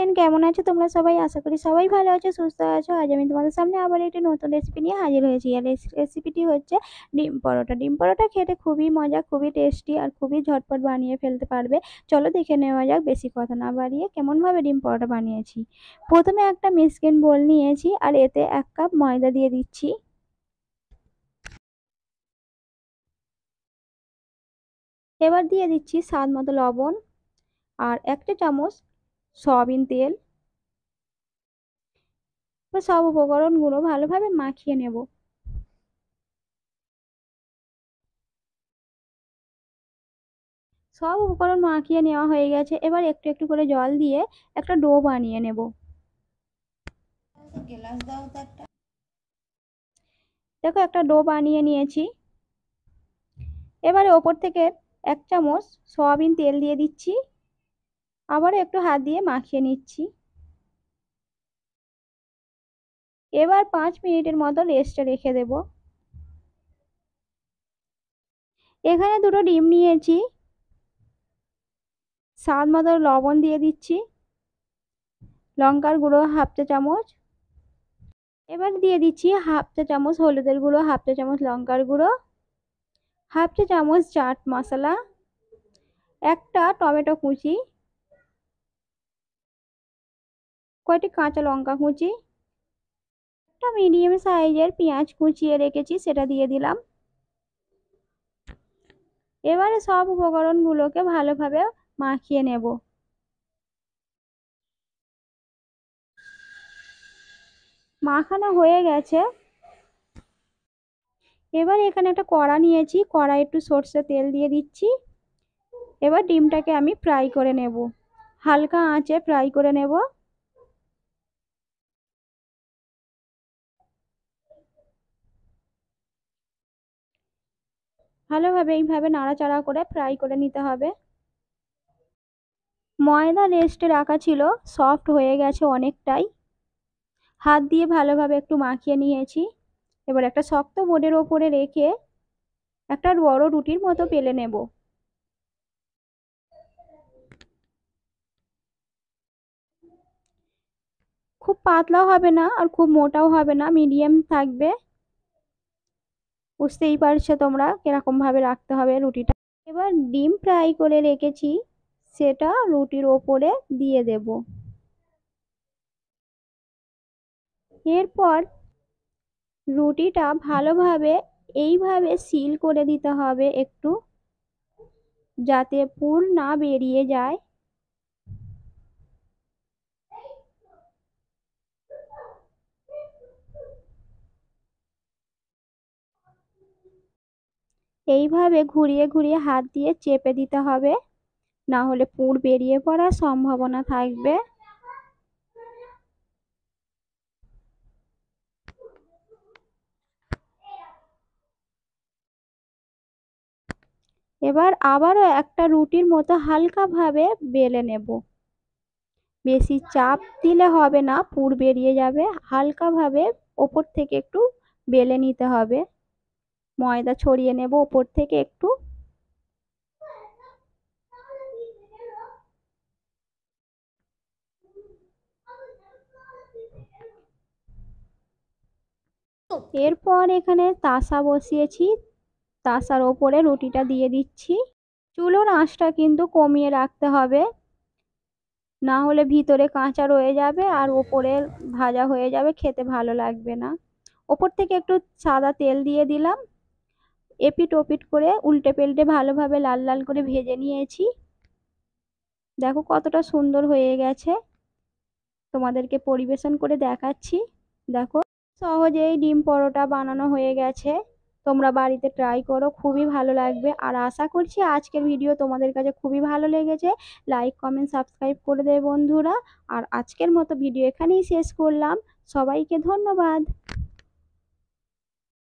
Friend, কেমন আছো তোমরা সবাই? আশা করি সবাই ভালো আছো, সুস্থ আছো। আজ আমি তোমাদের সামনে আবার একটি নতুন রেসিপি নিয়ে হাজির হয়েছি। আর রেসিপিটি হচ্ছে ডিম পরোটা। ডিম পরোটা খেতে খুবই মজা, খুবই টেস্টি আর খুবই ঝটপট বানিয়ে ফেলতে পারবে। চলো দেখে নেওয়া যাক, বেশি কথা না বাড়িয়ে কেমনভাবে ডিম পরোটা বানিয়েছি। প্রথমে একটা মিক্সিং বোল নিয়েছি আর এতে 1 কাপ ময়দা দিয়ে দিচ্ছি। এবার দিয়ে দিচ্ছি স্বাদ মতো লবণ আর 1 চামচ সয়াবিন তেল। সব উপকরণগুলো ভালোভাবে মাখিয়ে নেব। সব উপকরণ মাখিয়ে নেওয়া হয়ে গেছে। এবার একটু একটু করে জল দিয়ে একটা ডো বানিয়ে নেব। দেখো একটা ডো বানিয়ে নিয়েছি। এবারে ওপর থেকে 1 চামচ সয়াবিন তেল দিয়ে দিচ্ছি। আবারও একটু হাত দিয়ে মাখিয়ে নিচ্ছি। এবার 5 মিনিটের মতো রেস্টে রেখে দেব। এখানে 2টো ডিম নিয়েছি। স্বাদ মতো লবণ দিয়ে দিচ্ছি, লঙ্কার গুঁড়ো 1/2 চা চামচ। এবার দিয়ে দিচ্ছি 1/2 চা চামচ হলুদের গুঁড়ো, 1/2 চা চামচ লঙ্কার গুঁড়ো, 1/2 চা চামচ চাট মশলা, একটা টমেটো কুচি, কয়টি কাঁচা লঙ্কা কুচি, একটা মিডিয়াম সাইজের পেঁয়াজ কুচিয়ে রেখেছি সেটা দিয়ে দিলাম। এবারে সব উপকরণগুলোকে ভালোভাবে মাখিয়ে নেব। মাখানো হয়ে গেছে। এবার এখানে একটা কড়া নিয়েছি, কড়াই একটু সরষের তেল দিয়ে দিচ্ছি। এবার ডিমটাকে আমি ফ্রাই করে নেব, হালকা আঁচে ফ্রাই করে নেব। ভালোভাবে এইভাবে নাড়াচাড়া করে ফ্রাই করে নিতে হবে। ময়দা রেস্টে রাখা ছিল, সফট হয়ে গেছে অনেকটাই। হাত দিয়ে ভালোভাবে একটু মাখিয়ে নিয়েছি। এবার একটা শক্ত বোর্ডের ওপরে রেখে একটা বড় রুটির মতো বেলে নেব। খুব পাতলাও হবে না আর খুব মোটাও হবে না, মিডিয়াম থাকবে। বুঝতেই পারছো তোমরা কিরকম ভাবে রাখতে হবে রুটিটা। এবার ডিম ফ্রাই করে রেখেছি সেটা রুটির ওপরে দিয়ে দেব। এরপর রুটিটা ভালোভাবে এইভাবে সিল করে দিতে হবে একটু, যাতে পুর না বেরিয়ে যায়। এইভাবে ঘুরিয়ে ঘুরিয়ে হাত দিয়ে চেপে দিতে হবে, না হলে পুর বেরিয়ে পড়ার সম্ভাবনা থাকবে। এবার আবারও একটা রুটির মতো হালকাভাবে বেলে নেব। বেশি চাপ দিলে হবে না, পুর বেরিয়ে যাবে। হালকাভাবে ওপর থেকে একটু বেলে নিতে হবে। ময়দা ছড়িয়ে নেব ওপর থেকে একটু। এরপর এখানে তাসা বসিয়েছি, তাসার ওপরে রুটিটা দিয়ে দিচ্ছি। চুলোর আঁচটা কিন্তু কমিয়ে রাখতে হবে, না হলে ভিতরে কাঁচা রয়ে যাবে আর ওপরে ভাজা হয়ে যাবে, খেতে ভালো লাগবে না। ওপর থেকে একটু সাদা তেল দিয়ে দিলাম। এপিট ওপিট করে উল্টে পাল্টে ভালোভাবে লাল লাল করে ভেজে নিয়েছি। দেখো কতটা সুন্দর হয়ে গেছে, তোমাদেরকে পরিবেশন করে দেখাচ্ছি। দেখো সহজেই ডিম পরোটা বানানো হয়ে গেছে। তোমরা বাড়িতে ট্রাই করো, খুবই ভালো লাগবে। আর আশা করছি আজকের ভিডিও তোমাদের কাছে খুবই ভালো লেগেছে। লাইক কমেন্ট সাবস্ক্রাইব করে দেবে বন্ধুরা। আর আজকের মতো ভিডিও এখানেই শেষ করলাম। সবাইকে ধন্যবাদ।